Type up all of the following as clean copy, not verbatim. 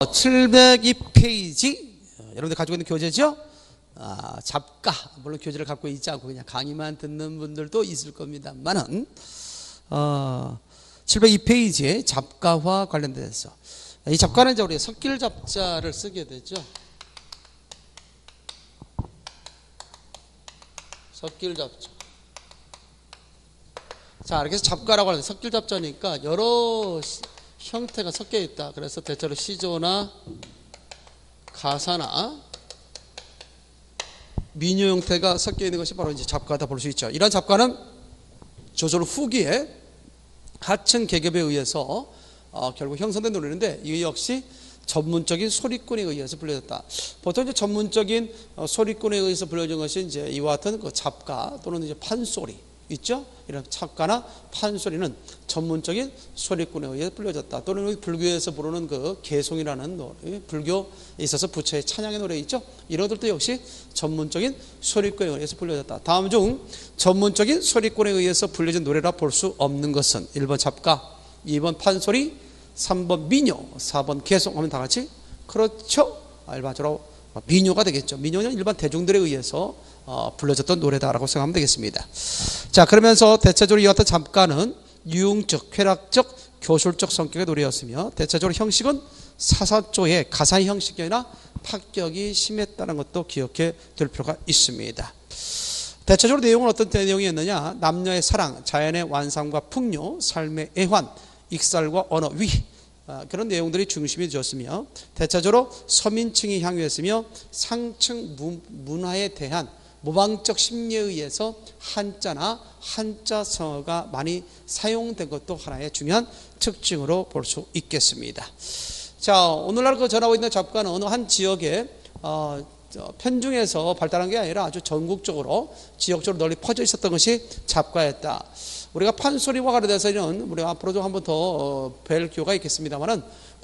702페이지 여러분들 가지고 있는 교재죠? 잡가, 물론 교재를 갖고 있지 않고 그냥 강의만 듣는 분들도 있을 겁니다만은 702페이지에 잡가와 관련돼서 이 잡가는 이제 우리가 섞일 잡자를 쓰게 되죠. 섞일 잡자. 자, 이렇게 해서 잡가라고 하는데 섞일 잡자니까 여러 형태가 섞여 있다. 그래서 대체로 시조나 가사나 민요 형태가 섞여 있는 것이 바로 이제 잡가다 볼 수 있죠. 이런 잡가는 조선 후기에 하층 계급에 의해서 결국 형성된 노래인데 이 역시 전문적인 소리꾼에 의해서 불려졌다. 보통 이제 전문적인 소리꾼에 의해서 불려진 것이 이제 이와 같은 그 잡가 또는 이제 판소리 있죠? 이런 잡가나 판소리는 전문적인 소리꾼에 의해 불려졌다. 또는 불교에서 부르는 그 개송이라는 노래, 불교에 있어서 부처의 찬양의 노래 있죠? 이런 것들도 역시 전문적인 소리꾼에 의해서 불려졌다. 다음 중 전문적인 소리꾼에 의해서 불려진 노래라 볼 수 없는 것은 1번 잡가, 2번 판소리, 3번 민요, 4번 개송 하면 다 같이 그렇죠? 일반적으로 민요가 되겠죠. 민요는 일반 대중들에 의해서 불려졌던 노래다라고 생각하면 되겠습니다. 자, 그러면서 대체적으로 이와 같은 잡가는 유흥적, 쾌락적, 교술적 성격의 노래였으며 대체적으로 형식은 사사조의 가사 형식이 아니라 파격이 심했다는 것도 기억해 둘 필요가 있습니다. 대체적으로 내용은 어떤 내용이었느냐? 남녀의 사랑, 자연의 완상과 풍요, 삶의 애환, 익살과 언어, 위, 그런 내용들이 중심이 되었으며 대체적으로 서민층이 향유했으며 상층 문화에 대한 모방적 심리에 의해서 한자나 한자성어가 많이 사용된 것도 하나의 중요한 특징으로 볼 수 있겠습니다. 자, 오늘날 그 전하고 있는 잡가는 어느 한 지역에 편중에서 발달한 게 아니라 아주 전국적으로 지역적으로 널리 퍼져 있었던 것이 잡가였다. 우리가 판소리와 관련돼서는 우리가 앞으로 좀 한번 더 뵐 기회가 있겠습니다만은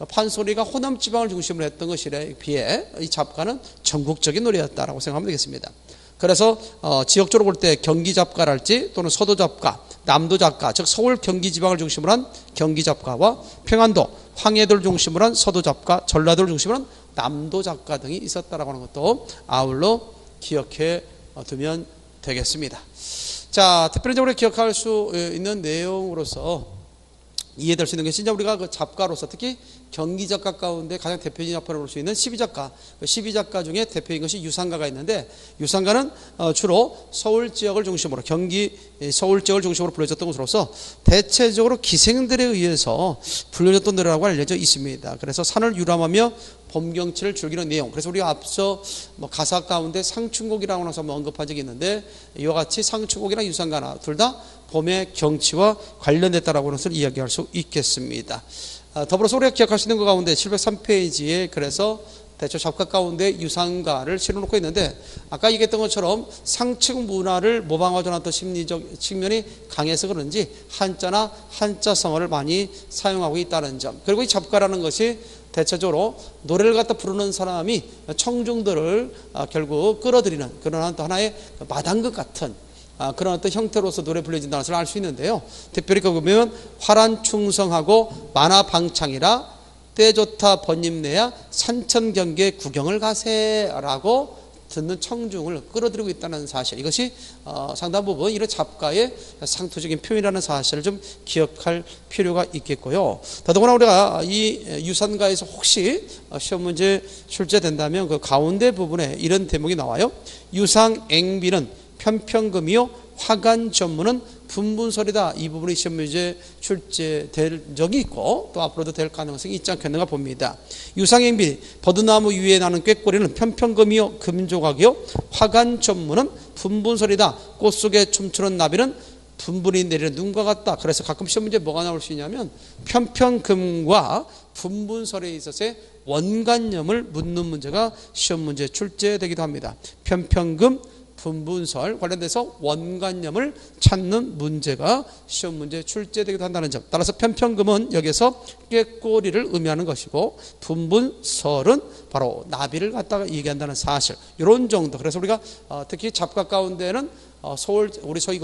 판소리가 호남 지방을 중심으로 했던 것에 비해 이 잡가는 전국적인 노래였다라고 생각하면 되겠습니다. 그래서 지역적으로 볼 때 경기 잡가랄지 또는 서도 잡가, 남도 잡가, 즉 서울 경기 지방을 중심으로 한 경기 잡가와 평안도, 황해도를 중심으로 한 서도 잡가, 전라도를 중심으로 한 남도 잡가 등이 있었다라고 하는 것도 아울러 기억해 두면 되겠습니다. 자, 특별히적으로 기억할 수 있는 내용으로서 이해될 수 있는 것이 이제 우리가 그 잡가로서 특히 경기 작가 가운데 가장 대표적인 작가로 볼 수 있는 12작가, 12작가 중에 대표인 것이 유상가가 있는데 유상가는 주로 서울 지역을 중심으로 경기 서울 지역을 중심으로 불려졌던 것으로서 대체적으로 기생들에 의해서 불려졌던 노래라고 알려져 있습니다. 그래서 산을 유람하며 봄 경치를 즐기는 내용. 그래서 우리가 앞서 가사 가운데 상춘곡이라고 해서 언급한 적이 있는데 이와 같이 상춘곡이나 유상가나 둘 다 봄의 경치와 관련됐다라고 하는 것을 이야기할 수 있겠습니다. 더불어서 우리가 기억할 수 있는 것 가운데 703페이지에 그래서 대체 잡가 가운데 유상가를 실어놓고 있는데 아까 얘기했던 것처럼 상층 문화를 모방하지 않았던 심리적 측면이 강해서 그런지 한자나 한자성어를 많이 사용하고 있다는 점, 그리고 이 잡가라는 것이 대체적으로 노래를 갖다 부르는 사람이 청중들을 결국 끌어들이는 그런 하나의 마당극 같은 그런 어떤 형태로서 노래 불려진다는 것을 알 수 있는데요. 특별히 그 보면 화란충성하고 만화방창이라 때 좋다 번임내야 산천경계 구경을 가세라고 듣는 청중을 끌어들이고 있다는 사실, 이것이 상당 부분 이런 잡가의 상투적인 표현이라는 사실을 좀 기억할 필요가 있겠고요. 더더구나 우리가 이 유산가에서 혹시 시험 문제 출제된다면 그 가운데 부분에 이런 대목이 나와요. 유상앵비는 편평금이요 화간 전문은 분분설이다. 이 부분이 시험 문제 출제될 적이 있고 또 앞으로도 될 가능성이 있지 않겠는가 봅니다. 유상앵비 버드나무 위에 나는 꾀꼬리는 편평금이요 금조각이요 화간 전문은 분분설이다. 꽃 속에 춤추는 나비는 분분이 내리는 눈과 같다. 그래서 가끔 시험 문제 뭐가 나올 수 있냐면 편평금과 분분설에 있어서의 원관념을 묻는 문제가 시험 문제 출제되기도 합니다. 편평금 분분설 관련돼서 원관념을 찾는 문제가 시험 문제에 출제되기도 한다는 점. 따라서 편편금은 여기서 꾀꼬리를 의미하는 것이고 분분설은 바로 나비를 갖다가 얘기한다는 사실. 이런 정도. 그래서 우리가 특히 잡가 가운데는 서울 우리 소위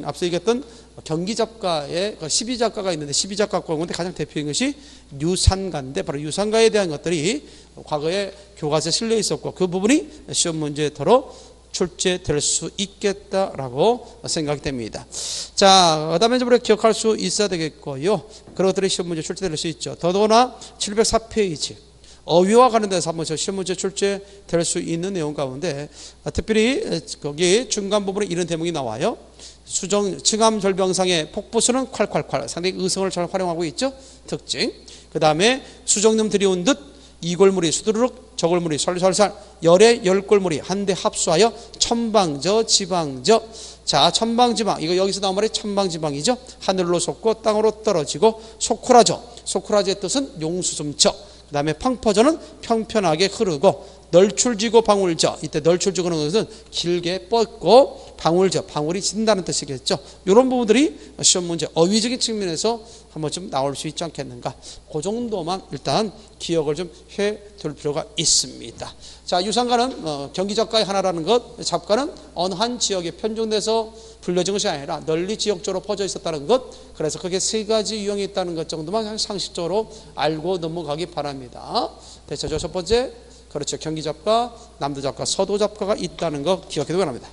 앞서 얘기했던 경기 잡가의 12잡가가 있는데 12잡가 가운데 가장 대표인 것이 유산가인데 바로 유산가에 대한 것들이 과거에 교과서에 실려 있었고 그 부분이 시험 문제더러 출제될 수 있겠다라고 생각이 됩니다. 자, 그다음에 이제 우리가 기억할 수 있어야 되겠고요. 그런 것들이 시험 문제 출제될 수 있죠. 더더구나 704페이지 어휘와 관련돼서 한번 시험 문제 출제될 수 있는 내용 가운데 특별히 거기 중간 부분에 이런 대목이 나와요. 층암절병상의 폭포수는 콸콸콸 상당히 의성을 잘 활용하고 있죠. 특징. 그 다음에 수정름 들이온 듯 이골물이 수두룩 저골물이 설설설 열의 열골물이 한데 합수하여 천방저 지방저. 자, 천방지방 이거 여기서 나온 말이 천방지방이죠. 하늘로 솟고 땅으로 떨어지고 소쿠라저 소쿠라저의 뜻은 용수숨처. 그 다음에 팡퍼저는 평편하게 흐르고 널출지고 방울저 이때 널출지고는 것은 길게 뻗고 방울저 방울이 진다는 뜻이겠죠. 이런 부분들이 시험 문제 어휘적인 측면에서 한번 좀 나올 수 있지 않겠는가. 그 정도만 일단 기억을 좀 해둘 필요가 있습니다. 자, 유산가는 경기 잡가의 하나라는 것, 잡가는 어느 한 지역에 편중돼서 불려진 것이 아니라 널리 지역적으로 퍼져 있었다는 것. 그래서 그게 세 가지 유형이 있다는 것 정도만 상식적으로 알고 넘어가기 바랍니다. 대체적으로 첫 번째, 그렇죠. 경기 잡가, 남도 잡가, 서도 잡가가 있다는 거 기억해두기 바랍니다.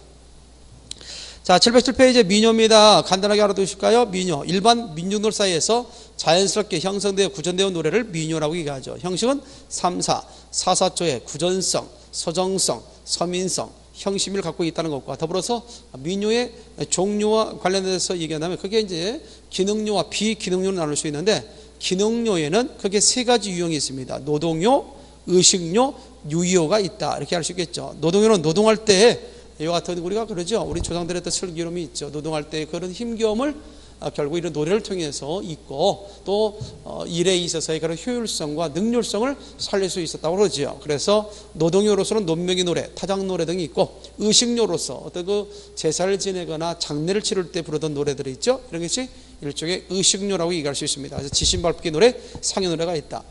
자, 707페이지 민요입니다. 간단하게 알아두실까요? 민요. 일반 민중들 사이에서 자연스럽게 형성되어 구전되어 노래를 민요라고 얘기하죠. 형식은 3사, 사사조의 구전성, 서정성, 서민성, 형식을 갖고 있다는 것과 더불어서 민요의 종류와 관련해서 얘기한다면 그게 이제 기능요와 비기능요로 나눌 수 있는데 기능요에는 그게 세 가지 유형이 있습니다. 노동요, 의식요, 유효가 있다. 이렇게 할 수 있겠죠. 노동요는 노동할 때 이와 같은 우리가 그러죠. 우리 조상들의 또 슬기로움이 있죠. 노동할 때 그런 힘겨움을 결국 이런 노래를 통해서 있고 또 일에 있어서의 그런 효율성과 능률성을 살릴 수 있었다고 그러죠. 그래서 노동요로서는 논명의 노래, 타작 노래 등이 있고 의식요로서 어떤 그 제사를 지내거나 장례를 치를 때 부르던 노래들이 있죠. 이런 것이 일종의 의식요라고 얘기할 수 있습니다. 그래서 지신밟기 노래, 상여 노래가 있다.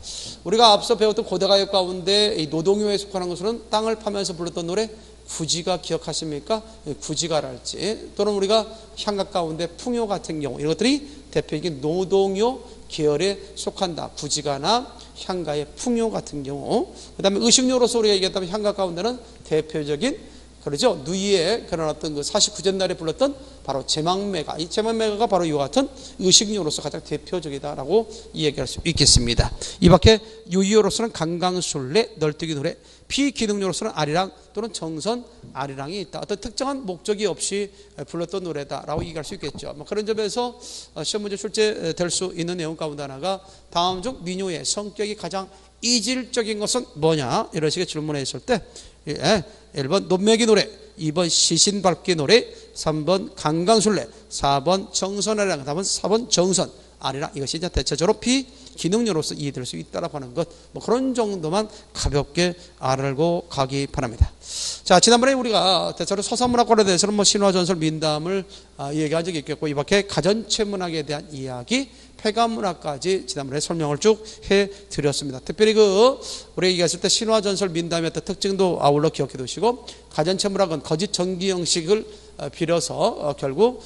우리가 앞서 배웠던 고대가요 가운데 이 노동요에 속하는 것으로는 땅을 파면서 불렀던 노래 구지가 기억하십니까? 구지가랄지 또는 우리가 향각 가운데 풍요 같은 경우 이런 것들이 대표적인 노동요 계열에 속한다. 구지가나 향가의 풍요 같은 경우. 그 다음에 의식요로서 우리가 얘기했다면 향각 가운데는 대표적인 그러죠. 누이의 그런 어떤 그 49전날에 불렀던 바로 제망매가. 이 제망매가가 바로 이와 같은 의식요로서 가장 대표적이다라고 이야기할 수 있겠습니다. 이 밖에 유의요로서는 강강술래, 널뛰기 노래, 비기능요로서는 아리랑 또는 정선, 아리랑이 있다. 어떤 특정한 목적이 없이 불렀던 노래다라고 얘기할 수 있겠죠. 그런 점에서 시험 문제 출제될 수 있는 내용 가운데 하나가 다음 중 민요의 성격이 가장 이질적인 것은 뭐냐? 이런 식의 질문을 했을 때 1번 논매기 노래, 2번 시신밟기 노래, 3번 강강술래, 4번 정선아리랑, 4번 정선, 아리랑. 이것이 이제 대체적으로 비기능요로서 이해될 수 있다라고 하는 것. 그런 정도만 가볍게 알고 가기 바랍니다. 자, 지난번에 우리가 대체로 서사문학과에 대해서는 신화전설 민담을 얘기한 적이 있겠고, 이 밖에 가전체문학에 대한 이야기, 폐가문학까지 지난번에 설명을 쭉 해드렸습니다. 특별히 우리가 얘기했을 때 신화전설 민담의 특징도 아울러 기억해 두시고, 가전체문학은 거짓 전기 형식을 빌어서 결국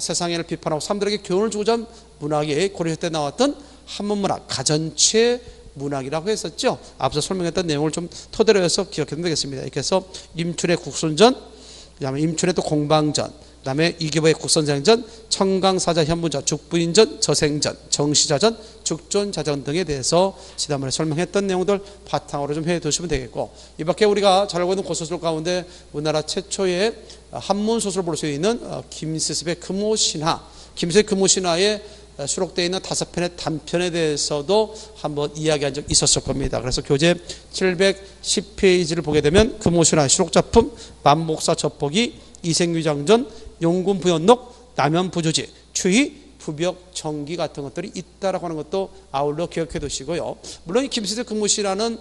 세상을 비판하고 사람들에게 교훈을 주고자 한 문학이 고려할 때 나왔던 한문문학, 가전체 문학이라고 했었죠. 앞서 설명했던 내용을 좀 토대로 해서 기억해두면 되겠습니다. 그래서 임춘의 국순전, 그 다음에 임춘의 또 공방전, 그 다음에 이규보의 국선생전, 청강사자 현무전, 죽부인전, 저생전, 정시자전, 죽존자전 등에 대해서 지난번에 설명했던 내용들 바탕으로 좀 해두시면 되겠고, 이 밖에 우리가 잘 알고 있는 고소설 가운데 우리나라 최초의 한문소설을 볼 수 있는 김스습의 금오신화, 김스습의 금오신화에 수록되어 있는 5편의 단편에 대해서도 한번 이야기한 적 있었을 겁니다. 그래서 교재 710페이지를 보게 되면 금오신화 수록작품 만목사 접보기, 이생유장전, 용군부연록, 남연부조지, 추희, 부벽, 정기 같은 것들이 있다라고 하는 것도 아울러 기억해 두시고요. 물론 이 김스습의 금오신화는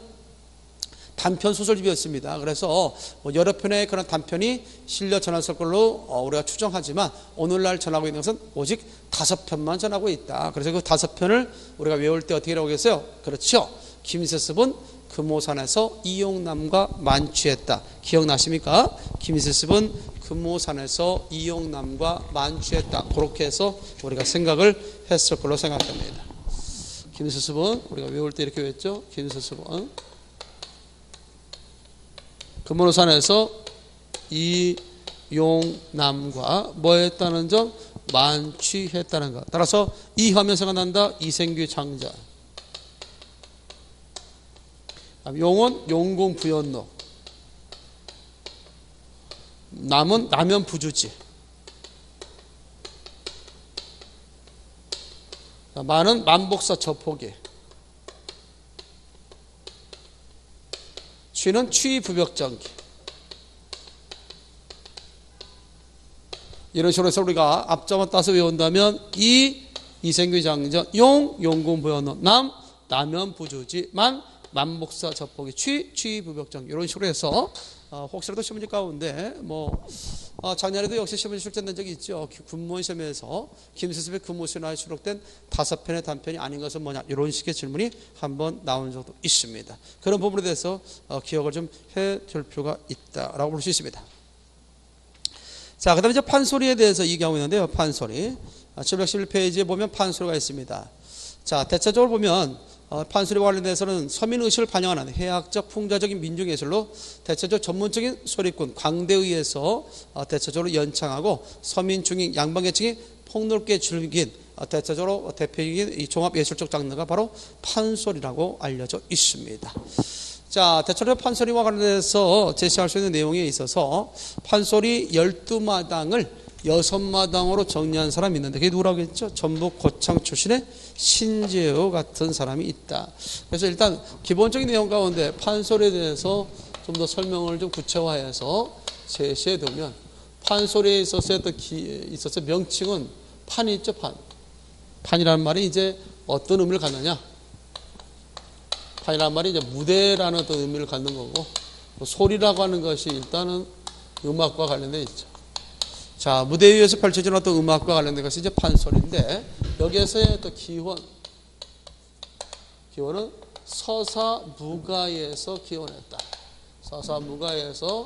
단편 소설집이었습니다. 그래서 뭐 여러 편의 그런 단편이 실려 전했을 걸로 우리가 추정하지만 오늘날 전하고 있는 것은 오직 5편만 전하고 있다. 그래서 그 5편을 우리가 외울 때 어떻게 하겠어요? 그렇죠. 김세습은 금오산에서 이용남과 만취했다. 기억나십니까? 김세습은 금오산에서 이용남과 만취했다. 그렇게 해서 우리가 생각을 했을 걸로 생각됩니다. 김세습은 우리가 외울 때 이렇게 외웠죠. 김세습은 금오산에서 이용남과 뭐 했다는 점? 만취했다는 것. 따라서 이 하면 생각난다. 이생규 장자. 용은 용궁 부연록. 남은 남연 부주지. 만은 만복사 저포기. 취는 취부벽정기. 이런 식으로 해서 우리가 앞자만 따서 외운다면 이생규 장전, 용궁 부연록, 남연 부주지, 만복사 접보기, 취부벽정 이런 식으로 해서 혹시라도 시험지 가운데 작년에도 역시 시험지 출제된 적이 있죠. 군무원 시험에서 김세습의 금오신화에 수록된 5편의 단편이 아닌 것은 뭐냐 이런 식의 질문이 한번 나온 적도 있습니다. 그런 부분에 대해서 기억을 좀 해둘 필요가 있다라고 볼 수 있습니다. 자, 그다음에 이제 판소리에 대해서 얘기하고 있는데요. 판소리 711페이지에 보면 판소리가 있습니다. 자, 대체적으로 보면 판소리와 관련돼서는 서민의식을 반영하는 해학적 풍자적인 민중예술로 대체적으로 전문적인 소리꾼 광대의에서 대체적으로 연창하고 서민 중인 양반계층이 폭넓게 즐긴 대체적으로 대표적인 이 종합예술적 장르가 바로 판소리라고 알려져 있습니다. 자, 대체적으로 판소리와 관련해서 제시할 수 있는 내용에 있어서 판소리 12마당을 6마당으로 정리한 사람이 있는데 그게 누구라고 했죠? 전북 고창 출신의 신재호 같은 사람이 있다. 그래서 일단 기본적인 내용 가운데 판소리에 대해서 좀 더 설명을 좀 구체화해서 제시해 두면 판소리에 있어서 명칭은 판이 있죠. 판이라는 말이 이제 어떤 의미를 갖느냐? 판이라는 말이 이제 무대라는 어떤 의미를 갖는 거고 소리라고 하는 것이 일단은 음악과 관련되어 있죠. 자, 무대 위에서 펼쳐지는 어떤 음악과 관련된 것이 이제 판소리인데 여기에서의 또 기원은 서사무가에서 기원했다. 서사무가에서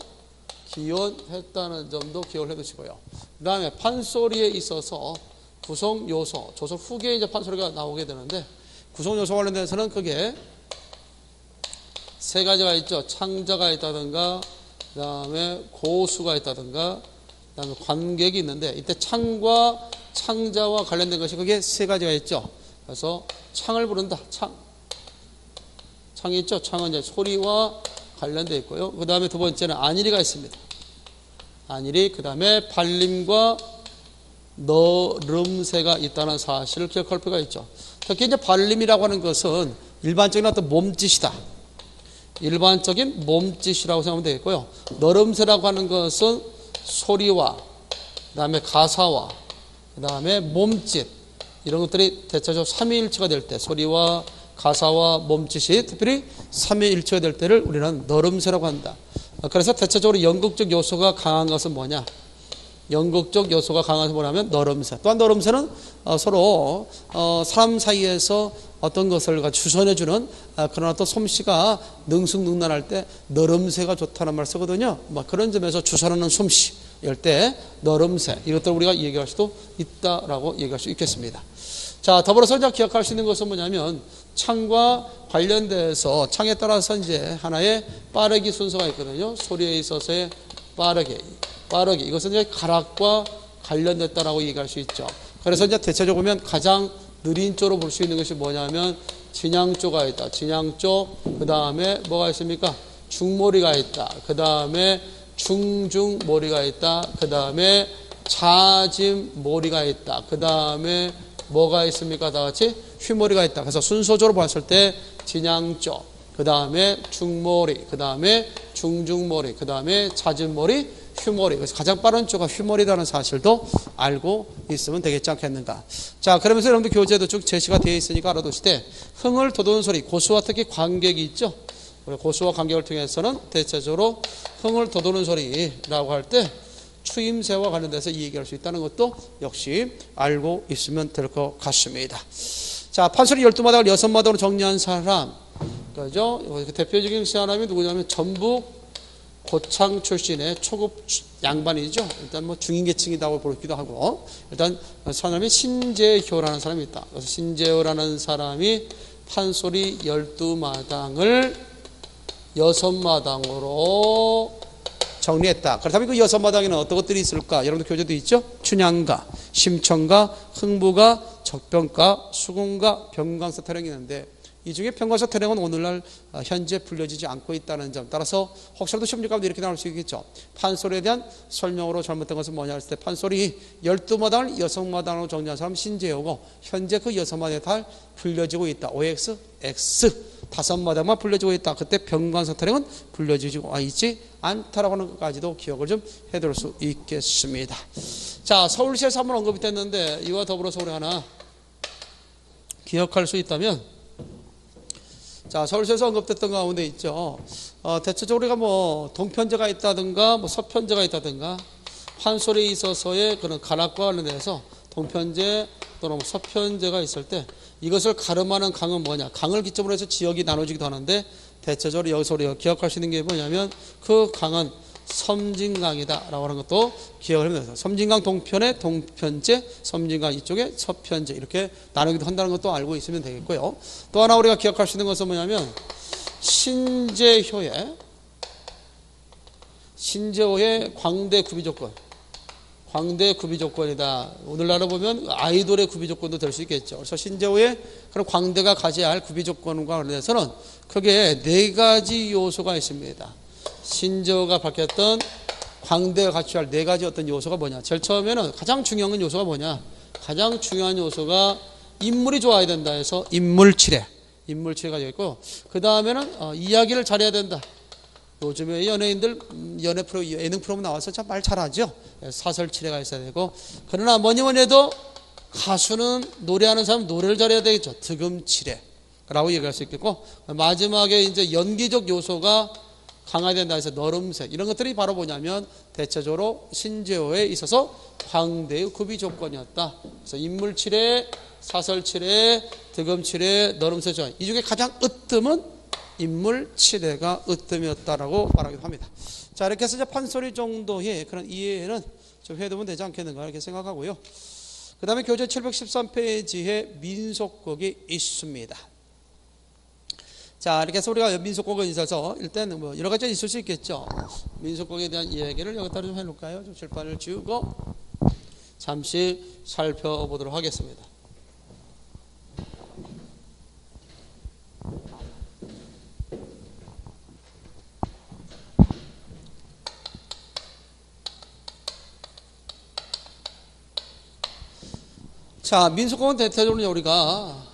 기원했다는 점도 기억을 해두시고요. 그 다음에 판소리에 있어서 구성 요소, 조선 후기에 이제 판소리가 나오게 되는데 구성 요소 관련돼서는 그게 3가지가 있죠. 창자가 있다든가, 그 다음에 고수가 있다든가, 그 다음에 관객이 있는데 이때 창과 창자와 관련된 것이 그게 3가지가 있죠. 그래서 창을 부른다. 창이 있죠. 창은 이제 소리와 관련되어 있고요. 그 다음에 두 번째는 안일이가 있습니다. 안일이, 그 다음에 발림과 너름새가 있다는 사실을 기억할 필요가 있죠. 특히 이제 발림이라고 하는 것은 일반적인 어떤 몸짓이다. 일반적인 몸짓이라고 생각하면 되겠고요. 너름새라고 하는 것은 소리와 그 다음에 가사와 그 다음에 몸짓 이런 것들이 대체적으로 삼위일체가 될 때 소리와 가사와 몸짓이 특별히 삼위일체가 될 때를 우리는 너름새라고 한다. 그래서 대체적으로 연극적 요소가 강한 것은 뭐냐? 연극적 요소가 강한 것은 뭐냐면 너름새. 또한 너름새는 서로 사람 사이에서 어떤 것을 주선해주는 그런 어떤 솜씨가 능숙능란할 때 너름새가 좋다는 말 쓰거든요. 그런 점에서 주선하는 솜씨 이럴 때 너름새 이것들 우리가 얘기할 수도 있다라고 얘기할 수 있겠습니다. 자, 더불어서 이제 기억할 수 있는 것은 뭐냐면 창과 관련돼서 창에 따라서 이제 하나의 빠르기 순서가 있거든요. 소리에 있어서의 빠르기 이것은 이제 가락과 관련됐다라고 얘기할 수 있죠. 그래서 이제 대체적으로 보면 가장 느린 조로 볼 수 있는 것이 뭐냐면 진양조가 있다. 진양조, 그 다음에 뭐가 있습니까? 중모리가 있다. 그 다음에 중중모리가 있다. 그 다음에 자짐모리가 있다. 그 다음에 뭐가 있습니까? 다 같이 휘모리가 있다. 그래서 순서적으로 봤을 때 진양조, 그 다음에 중모리, 그 다음에 중중모리, 그 다음에 자짐모리, 휘모리. 그래서 가장 빠른 조가 휘모리라는 사실도 알고 있으면 되겠지 않겠는가. 자, 그러면서 여러분들 교재도 쭉 제시가 되어 있으니까 알아두시되 흥을 돋우는 소리, 고수와 특히 관객이 있죠. 우리 고수와 간격을 통해서는 대체적으로 흥을 돋우는 소리라고 할 때 추임새와 관련돼서 이 얘기할 수 있다는 것도 역시 알고 있으면 될 것 같습니다. 자, 판소리 12마당을 6마당으로 정리한 사람, 그죠? 대표적인 사람이 누구냐면 전북 고창 출신의 초급 양반이죠. 일단 뭐 중인 계층이라고 보기도 하고, 일단 사람이 신재효라는 사람이 있다. 그래서 신재효라는 사람이 판소리 12마당을 6마당으로 정리했다. 그렇다면 그 6마당에는 어떤 것들이 있을까? 여러분들 교재도 있죠? 춘향가, 심청가, 흥부가, 적병가, 수궁가, 병광서 타령이 있는데 이 중에 병광서 타령은 오늘날 현재 불려지지 않고 있다는 점, 따라서 혹시라도 시험 가운데 이렇게 나올 수 있겠죠. 판소리에 대한 설명으로 잘못된 것은 뭐냐 했을 때 판소리 12마당을 6마당으로 정리한 사람 신재효고 현재 그 6마당에 다 불려지고 있다. OX, X 5마당만 불려지고 있다. 그때 병광서 타령은 불려지고 있지 않다라고 하는 것까지도 기억을 좀 해둘 수 있겠습니다. 자, 서울시에서 한번 언급이 됐는데 이와 더불어서 우리 하나 기억할 수 있다면, 자, 서울시에서 언급됐던 가운데 있죠. 대체적으로 우리가 뭐 동편제가 있다든가 뭐 서편제가 있다든가 판소리에 있어서의 그런 간악과 관련해서 동편제 또는 서편제가 있을 때 이것을 가름하는 강은 뭐냐? 강을 기점으로 해서 지역이 나눠지기도 하는데 대체적으로 여기서 우리가 기억할 수 있는 게 뭐냐면 그 강은 섬진강이다 라고 하는 것도 기억을 해야 됩니다. 섬진강 동편에 동편제, 섬진강 이쪽에 서편제 이렇게 나누기도 한다는 것도 알고 있으면 되겠고요. 또 하나 우리가 기억할 수 있는 것은 뭐냐면 신재효의 광대 구비조건, 광대 구비조건이다. 오늘날로 보면 아이돌의 구비조건도 될 수 있겠죠. 그래서 신재효의 그런 광대가 가져야 할 구비조건과 관련해서는 크게 4가지 요소가 있습니다. 신재효가 밝혔던 광대가 갖춰야 할 4가지 어떤 요소가 뭐냐. 제일 처음에는 가장 중요한 요소가 뭐냐. 가장 중요한 요소가 인물이 좋아야 된다 해서 인물치레가 되겠고, 그 다음에는 이야기를 잘해야 된다. 요즘에 연예인들 예능 프로그램 나와서 참 말 잘하죠. 사설치레가 있어야 되고, 그러나 뭐니 해도 가수는 노래하는 사람 노래를 잘해야 되겠죠. 득음치레라고 얘기할 수 있겠고, 마지막에 이제 연기적 요소가 강화해야 된다 해서 너름색, 이런 것들이 바로 뭐냐면 대체적으로 신재효에 있어서 광대의 구비 조건이었다. 그래서 인물치레, 사설치레, 득음치레, 너름색 조건, 이 중에 가장 으뜸은 인물치레가 으뜸이었다라고 말하기도 합니다. 자, 이렇게 해서 이제 판소리 정도의 그런 이해는 좀 해두면 되지 않겠는가 이렇게 생각하고요. 그 다음에 교재 713페이지에 민속곡이 있습니다. 자, 이렇게 해서 우리가 민속곡에 있어서 일단 뭐 여러 가지 있을 수 있겠죠. 민속곡에 대한 이야기를 여기다 좀 해놓을까요? 좀 칠판을 지우고 잠시 살펴보도록 하겠습니다. 자, 민속곡은 대체적으로 우리가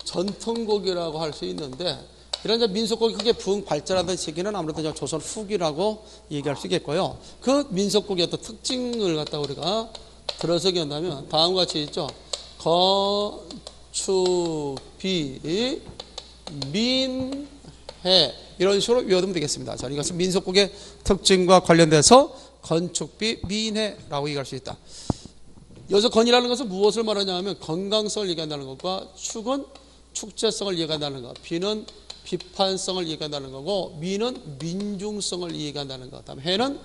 전통곡이라고 할 수 있는데, 이런 이제 민속곡이 크게 부흥 발전하던 시기는 아무래도 조선 후기라고 얘기할 수 있겠고요. 그 민속곡의 어떤 특징을 갖다 우리가 들어서 한다면 다음과 같이 있죠. 건축비 민해 이런 식으로 외워두면 되겠습니다. 자, 이것은 민속곡의 특징과 관련돼서 건축비 민해라고 얘기할 수 있다. 여기서 건이라는 것은 무엇을 말하냐 하면 건강성을 얘기한다는 것과 축은 축제성을 얘기한다는 것, 비는 비판성을 얘기한다는 거고, 미는 민중성을 얘기한다는 것, 다음 해는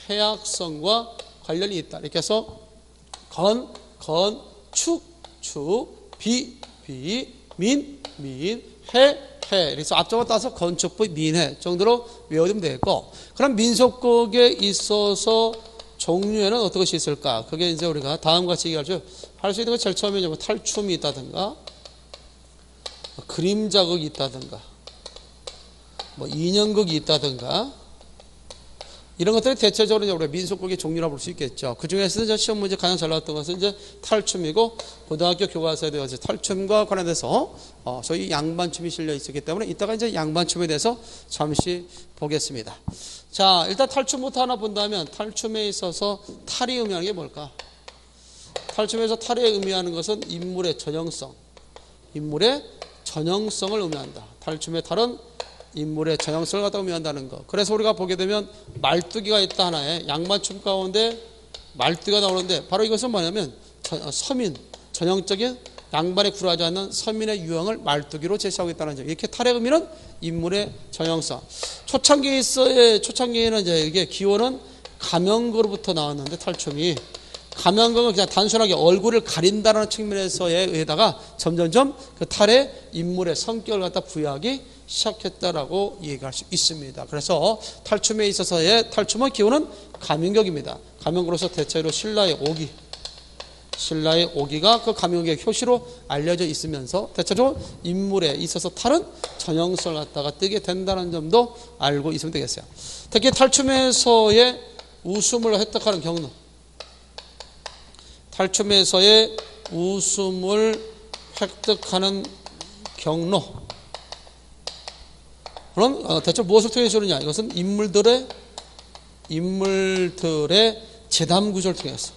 해악성과 관련이 있다. 이렇게 해서 축, 비, 민, 해. 그래서 앞쪽으로 따서 건축부 민해 정도로 외워두면 되겠고, 그럼 민속곡에 있어서 종류에는 어떤 것이 있을까? 그게 이제 우리가 다음과 같이 얘기할 수 있는 것 제일 처음에 뭐 탈춤이 있다든가, 그림 자극이 있다든가, 뭐 인형극이 있다든가, 이런 것들이 대체적으로 이제 우리가 민속곡의 종류라고 볼 수 있겠죠. 그 중에서 이제 시험 문제 가장 잘 나왔던 것은 이제 탈춤이고, 고등학교 교과서에 대해서 탈춤과 관련해서 소위 양반춤이 실려 있었기 때문에 이따가 이제 양반춤에 대해서 잠시 보겠습니다. 자, 일단 탈춤부터 하나 본다면 탈춤에 있어서 탈이 의미하는 게 뭘까? 탈춤에서 탈이 의미하는 것은 인물의 전형성을 의미한다. 탈춤의 탈은 인물의 전형성을 갖다가 의미한다는 거. 그래서 우리가 보게 되면 말뚝이가 있다 하나에 양반춤 가운데 말뚝이가 나오는데 바로 이것은 뭐냐면 서민, 전형적인 양반에 굴하지 않는 서민의 유형을 말뚝이로 제시하고 있다는 점. 이렇게 탈의 의미는 인물의 전형성. 초창기에는 이제 이게 기원은 가명거로부터 나왔는데 탈춤이 가명거는 그냥 단순하게 얼굴을 가린다는 측면에서에 의해다가 점점점 그 탈의 인물의 성격을 갖다 부여하기 시작했다라고 얘기할 수 있습니다. 그래서 탈춤에 있어서의 탈춤의 기원은 가명격입니다. 가명거로서 대체로 신라의 오기가 그 가명격의 효시로 알려져 있으면서 대체로 인물에 있어서 탈은 전형성을 갖다가 뜨게 된다는 점도 알고 있으면 되겠어요. 특히 탈춤에서의 웃음을 획득하는 경로, 탈춤에서의 웃음을 획득하는 경로, 그럼 대체 무엇을 통해서 그러냐? 이것은 인물들의 재담 구조를 통해서,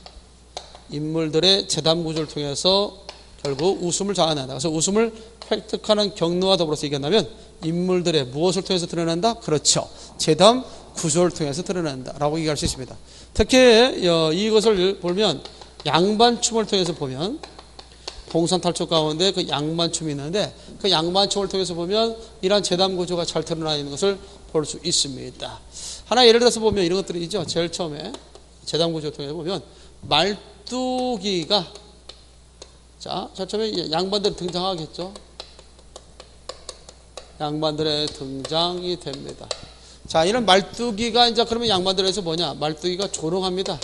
인물들의 재담 구조를 통해서 결국 웃음을 자아낸다. 그래서 웃음을 획득하는 경로와 더불어서 얘기한다면 인물들의 무엇을 통해서 드러낸다? 그렇죠. 재담 구조를 통해서 드러낸다라고 얘기할 수 있습니다. 특히 이것을 보면 양반춤을 통해서 보면 봉산탈춤 가운데 그 양반춤이 있는데 그 양반춤을 통해서 보면 이러한 재담 구조가 잘 드러나 있는 것을 볼 수 있습니다. 하나 예를 들어서 보면 이런 것들이 있죠. 제일 처음에 재담 구조를 통해서 보면 말뚝이가 자, 제일 처음에 양반들이 등장하겠죠. 양반들의 등장이 됩니다. 자, 이런 말뚝이가 이제 그러면 양반들에서 뭐냐? 말뚝이가 조롱합니다.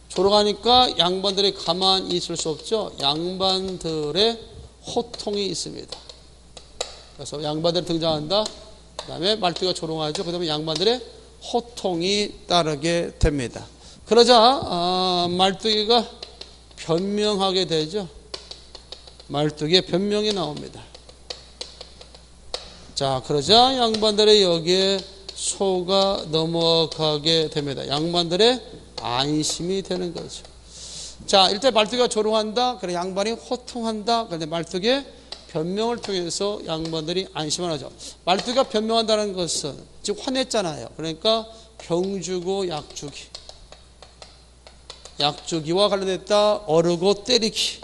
조롱하니까 양반들이 가만히 있을 수 없죠. 양반들의 호통이 있습니다. 그래서 양반들이 등장한다. 그 다음에 말뚝이가 조롱하죠. 그 다음에 양반들의 호통이 따르게 됩니다. 그러자 말뚝이가 변명하게 되죠. 말뚝이의 변명이 나옵니다. 자, 그러자 양반들의 여기에 소가 넘어가게 됩니다. 양반들의 안심이 되는 거죠. 자, 일단 말뚝이가 조롱한다. 그래 양반이 호통한다. 그런데 말뚝이의 변명을 통해서 양반들이 안심을 하죠. 말뚝이가 변명한다는 것은 즉 화냈잖아요. 그러니까 병 주고 약 주기, 약 주기와 관련됐다. 어르고 때리기,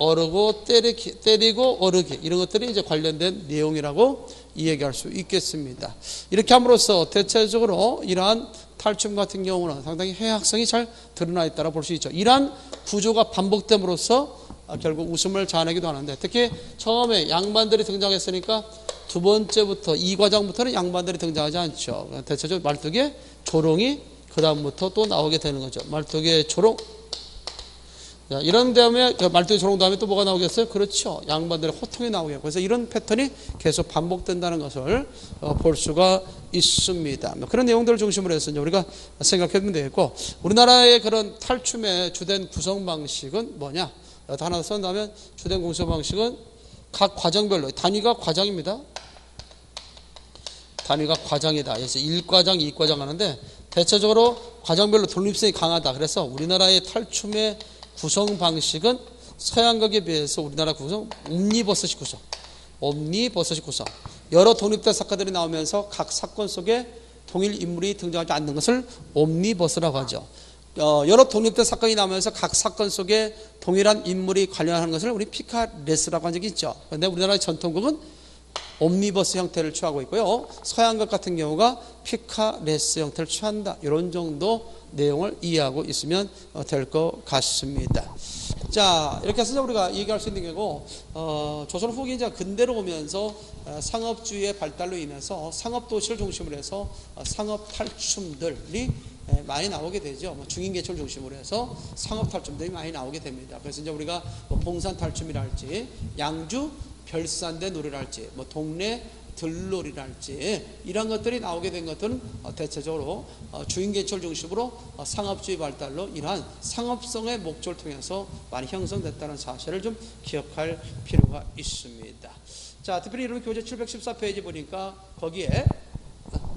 어르고 때리기, 때리고 어르기, 이런 것들이 이제 관련된 내용이라고 이야기할 수 있겠습니다. 이렇게 함으로써 대체적으로 이러한 탈춤 같은 경우는 상당히 해학성이 잘 드러나 있다고 볼 수 있죠. 이러한 구조가 반복됨으로써 결국 웃음을 자아내기도 하는데, 특히 처음에 양반들이 등장했으니까 두 번째부터 2과장부터는 양반들이 등장하지 않죠. 대체적으로 말뚝의 조롱이 그 다음부터 또 나오게 되는 거죠. 말뚝의 조롱. 자, 이런 다음에 말뚝의 조롱 다음에 또 뭐가 나오겠어요? 그렇죠. 양반들의 호통이 나오겠고, 그래서 이런 패턴이 계속 반복된다는 것을 볼 수가 있습니다. 그런 내용들을 중심으로 해서 이제 우리가 생각해보면 되겠고, 우리나라의 그런 탈춤의 주된 구성 방식은 뭐냐? 하나 쓴다면 주된 구성 방식은 각 과정별로 단위가 과장입니다. 단위가 과장이다. 그래서 1과장, 2과장 하는데 대체적으로 과정별로 독립성이 강하다. 그래서 우리나라의 탈춤의 구성 방식은 서양극에 비해서 우리나라 구성 옴니버스식 구성, 옴니버스식 구성. 여러 독립된 사건들이 나오면서 각 사건 속에 동일 인물이 등장하지 않는 것을 옴니버스라고 하죠. 여러 독립된 사건이 나오면서 각 사건 속에 동일한 인물이 관련하는 것을 우리 피카레스라고 한 적이 있죠. 그런데 우리나라의 전통극은 옴니버스 형태를 취하고 있고요. 서양극 같은 경우가 피카레스 형태를 취한다. 이런 정도 내용을 이해하고 있으면 될 것 같습니다. 자, 이렇게 해서 우리가 얘기할 수 있는 거고, 조선 후기 이제 근대로 오면서 상업주의의 발달로 인해서 상업도시를 중심으로 해서 상업 탈춤들이 많이 나오게 되죠. 중인계층을 중심으로 해서 상업 탈춤들이 많이 나오게 됩니다. 그래서 이제 우리가 봉산 탈춤이랄지, 양주 별산대 노래랄지, 동네 들놀이랄지 이런 것들이 나오게 된 것들은 대체적으로 주인계층을 중심으로 상업주의 발달로 이러한 상업성의 목적을 통해서 많이 형성됐다는 사실을 좀 기억할 필요가 있습니다. 자, 특별히 이런 교재 714페이지 보니까 거기에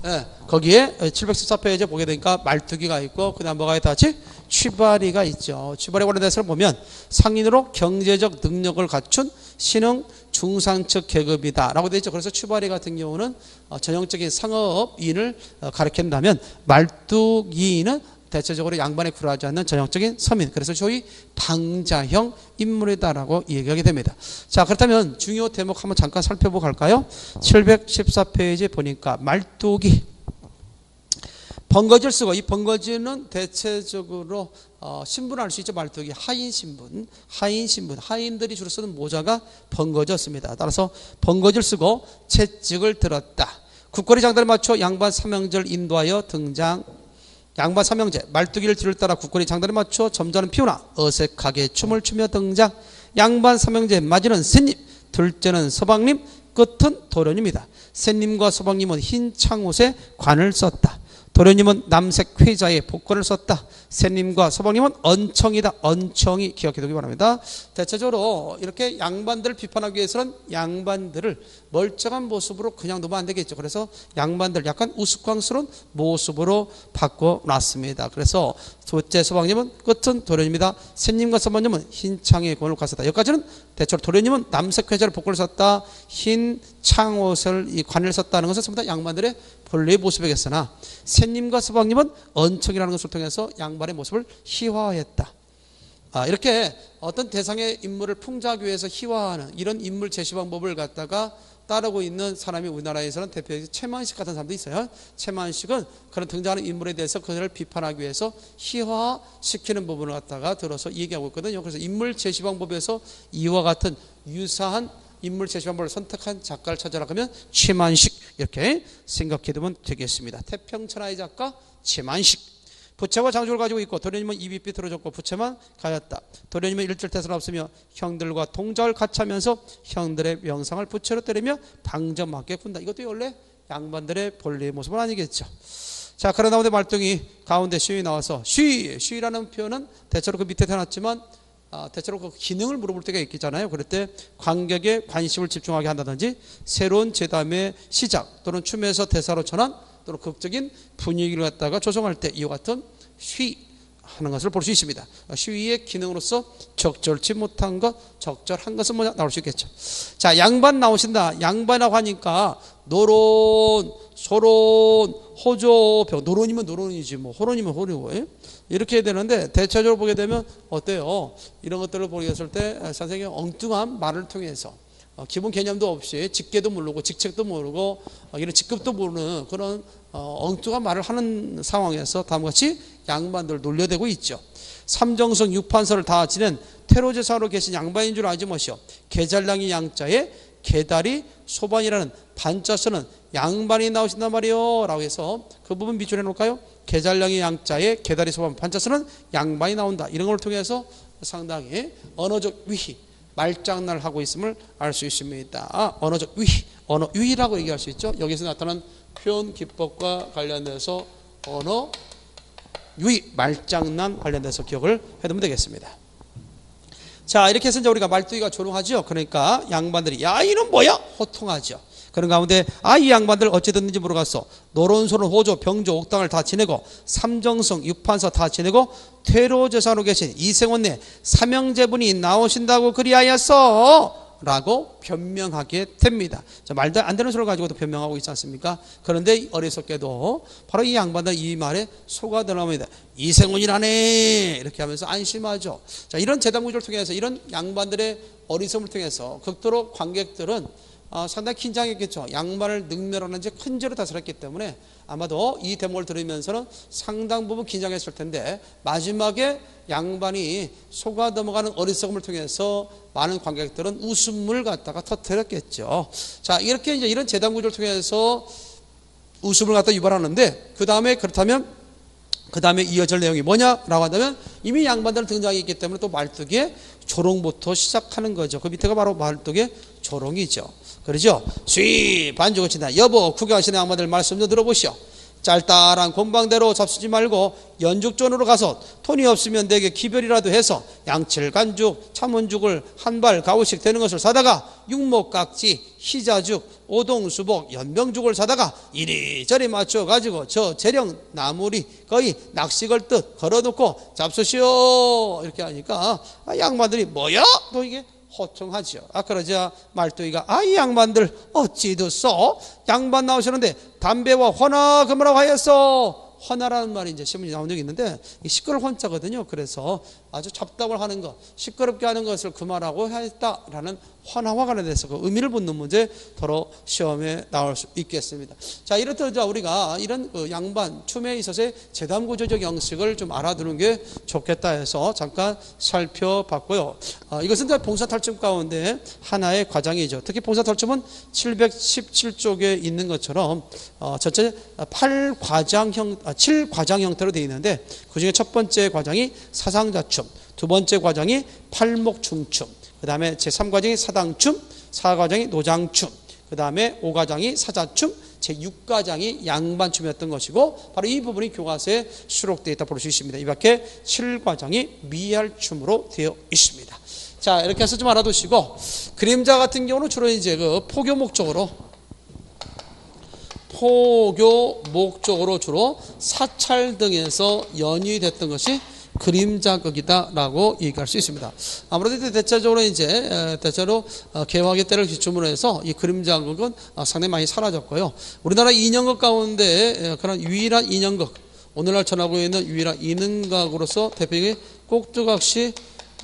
예, 거기에 714페이지에 보게 되니까 말뚝이가 있고 그다음 뭐가 있다 같이 취바리가 있죠. 취바리 관련돼서 보면 상인으로 경제적 능력을 갖춘 신흥 중상층 계급이다라고 되어 있죠. 그래서 취바리 같은 경우는 전형적인 상업인을 가리킨다면 말뚝이는 대체적으로 양반에 굴하지 않는 전형적인 서민, 그래서 소위 방자형 인물이다라고 얘기하게 됩니다. 자, 그렇다면 중요 대목 한번 잠깐 살펴보고 갈까요? 714페이지 보니까 말뚝이 번거지를 쓰고, 이 번거지는 대체적으로 신분할 수 있죠. 말뚝이 하인 신분, 하인들이 주로 쓰는 모자가 번거지였습니다. 따라서 번거지를 쓰고 채찍을 들었다. 국거리 장단에 맞춰 양반 삼형제를 인도하여 등장. 양반 삼형제 말뚝이를 뒤를 따라 국거리 장단에 맞춰 점잖은 피우나 어색하게 춤을 추며 등장. 양반 삼형제 맞이는 셋님, 둘째는 서방님, 끝은 도련입니다. 셋님과 서방님은 흰 창옷에 관을 썼다. 도련님은 남색 회자에 복권을 썼다. 셋님과 서방님은 언청이다. 언청이 기억해 두기 바랍니다. 대체적으로 이렇게 양반들을 비판하기 위해서는 양반들을 멀쩡한 모습으로 그냥 놓으면 안 되겠죠. 그래서 양반들 약간 우스꽝스러운 모습으로 바꿔놨습니다. 그래서 둘째 서방님은 끝은 도련입니다. 셋님과 서방님은 흰 창에 권을 갔었다. 여기까지는 대체로 도련님은 남색 회자를 복권을 썼다. 흰 창옷을 이 관을 썼다는 것은 전부 다 양반들의 본래의 모습이겠으나 셋님과 서방님은 언청이라는 것을 통해서 양반의 모습을 희화했다. 이렇게 어떤 대상의 인물을 풍자하기 위해서 희화하는 이런 인물 제시 방법을 갖다가 따르고 있는 사람이 우리나라에서는 대표적인 최만식 같은 사람도 있어요. 최만식은 그런 등장하는 인물에 대해서 그들을 비판하기 위해서 희화시키는 부분을 갖다가 들어서 얘기하고 있거든요. 그래서 인물 제시 방법에서 이와 같은 유사한 인물 제시 방법을 선택한 작가를 찾아라 그러면 최만식 이렇게 생각해 두면 되겠습니다. 태평천하의 작가 최만식. 부채와 장주를 가지고 있고 도련님은 입이 삐뚤어졌고 부채만 가졌다. 도련님은 일절태선 없으며 형들과 동작을 같이 하면서 형들의 명상을 부채로 때리며 방정맞게 군다. 이것도 원래 양반들의 본래의 모습은 아니겠죠. 자, 그런 가운데 말뚝이 가운데 쉬이 나와서 쉬라는 표현은 대체로 그 밑에 대놨지만 대체로 그 기능을 물어볼 때가 있잖아요. 그럴 때 관객의 관심을 집중하게 한다든지 새로운 제담의 시작 또는 춤에서 대사로 전환 또는 극적인 분위기를 갖다가 조성할 때 이와 같은 쉬 하는 것을 볼 수 있습니다. 쉬의 기능으로서 적절치 못한 것, 적절한 것은 뭐냐 나올 수 있겠죠. 자, 양반 나오신다. 양반이라고 하니까 노론, 소론, 호조, 병. 노론이면 노론이지 뭐 호론이면 호론이고 이렇게 해야 되는데 대체적으로 보게 되면 어때요? 이런 것들을 보게 했을 때 선생님이 엉뚱한 말을 통해서 기본 개념도 없이 직계도 모르고 직책도 모르고 이런 직급도 모르는 그런 엉뚱한 말을 하는 상황에서 다음과 같이 양반들 놀려대고 있죠. 삼정성 육판서를 다 지낸 퇴로제사로 계신 양반인 줄 알지 못이요. 계잘량이 양자에 계달이 소반이라는 반자서는 양반이 나오신단 말이요 라고 해서 그 부분 밑줄해 놓을까요? 계잘량이 양자에 계달이 소반 반자서는 양반이 나온다. 이런 걸 통해서 상당히 언어적 위희 말장난을 하고 있음을 알 수 있습니다. 언어적 위희, 언어 위희라고 얘기할 수 있죠. 여기서 나타난 표현 기법과 관련돼서 언어 유희, 말장난 관련돼서 기억을 해두면 되겠습니다. 자, 이렇게 해서 이제 우리가 말뚝이가 조롱하죠. 그러니까 양반들이 야 이놈 뭐야 호통하죠. 그런 가운데 이 양반들 어찌 됐는지 물어갔어. 노론소론 호조 병조 옥당을 다 지내고 삼정성 육판서 다 지내고 퇴로제사로 계신 이생원네 삼형제분이 나오신다고 그리하였어 라고 변명하게 됩니다. 자, 말도 안 되는 소리를 가지고도 변명하고 있지 않습니까? 그런데 어리석게도 바로 이 양반들 이 말에 속아들어갑니다. 이생원이라네 이렇게 하면서 안심하죠. 자, 이런 재담구조를 통해서 이런 양반들의 어리석음을 통해서 극도로 관객들은 상당히 긴장했겠죠. 양반을 능멸하는 지 큰 죄로 다스렸기 때문에 아마도 이 대목을 들으면서는 상당 부분 긴장했을 텐데 마지막에 양반이 속아 넘어가는 어리석음을 통해서 많은 관객들은 웃음을 갖다가 터뜨렸겠죠. 자, 이렇게 이제 이런 재단 구조를 통해서 웃음을 갖다 유발하는데 그 다음에 그렇다면 그 다음에 이어질 내용이 뭐냐라고 한다면 이미 양반들 등장이 있기 때문에 또 말뚝의 조롱부터 시작하는 거죠. 그 밑에가 바로 말뚝의 조롱이죠. 그러죠? 수이 반죽을 친다. 여보 구경하시는 양반들 말씀 좀 들어보시오. 짤짤한 곤방대로 잡수지 말고 연죽전으로 가서 돈이 없으면 내게 기별이라도 해서 양칠 간죽 참원죽을 한 발 가구씩 되는 것을 사다가 육목깍지 희자죽 오동수복 연병죽을 사다가 이리저리 맞춰가지고 저 재령 나무리 거의 낚시걸 듯 걸어놓고 잡수시오 이렇게 하니까 양반들이 뭐야? 또 이게 호통하죠. 그러자 말뚝이가 이 양반들 어찌 듣소? 양반 나오시는데 담배와 화나 그만하고 하였어. 화나라는 말이 이제 신문에 나온 적이 있는데 시끄러울 혼자거든요. 그래서 아주 잡담을 하는 것, 시끄럽게 하는 것을 그만하고 했다라는 화나와 관련돼서 그 의미를 묻는 문제 더러 시험에 나올 수 있겠습니다. 자, 이렇듯 우리가 이런 양반 춤에 있어서의 재단 구조적 양식을 좀 알아두는 게 좋겠다 해서 잠깐 살펴봤고요. 이것은 봉사탈춤 가운데 하나의 과장이죠. 특히 봉사탈춤은 717쪽에 있는 것처럼 전체 7과장 형태로 되어 있는데 그 중에 첫 번째 과장이 사상자춤, 두 번째 과장이 팔목중춤, 그 다음에 제3과정이 사당춤, 4과정이 노장춤, 그 다음에 5과정이 사자춤, 제6과정이 양반춤이었던 것이고 바로 이 부분이 교과서에 수록되어 있다 볼 수 있습니다. 이 밖에 7과정이 미할춤으로 되어 있습니다. 자, 이렇게 해서 좀 알아두시고 그림자 같은 경우는 주로 이제 그 포교 목적으로 주로 사찰 등에서 연유됐던 것이 그림자극이다라고 얘기할 수 있습니다. 아무래도 대체적으로 대체로 개화기 때를 기점으로 해서 이 그림자극은 상당히 많이 사라졌고요. 우리나라 인형극 가운데 그런 유일한 인형극, 오늘날 전하고 있는 유일한 인형극으로서 대표적인 꼭두각시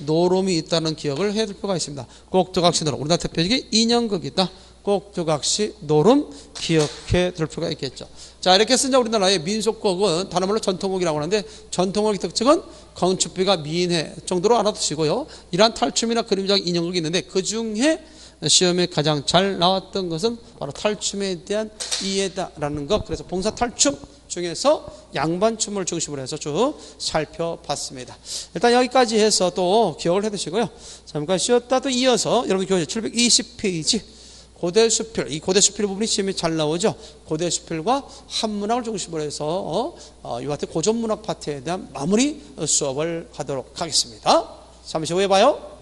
노름이 있다는 기억을 해둘 필요가 있습니다. 꼭두각시 노름, 우리나라 대표적인 인형극이다. 꼭두각시 노름 기억해 둘 필요가 있겠죠. 자, 이렇게 해서 우리나라의 민속곡은 다른 말로 전통곡이라고 하는데 전통곡의 특징은 건축비가 미인해 정도로 알아두시고요. 이러한 탈춤이나 그림자 인형극이 있는데 그 중에 시험에 가장 잘 나왔던 것은 바로 탈춤에 대한 이해다라는 것. 그래서 봉사탈춤 중에서 양반춤을 중심으로 해서 쭉 살펴봤습니다. 일단 여기까지 해서 또 기억을 해두시고요. 잠깐 쉬었다 또 이어서 여러분 교재 720페이지 고대수필, 이 고대수필 부분이 시험에 잘 나오죠. 고대수필과 한문학을 중심으로 해서 이와 같은 고전문학 파트에 대한 마무리 수업을 하도록 하겠습니다. 잠시 후에 봐요.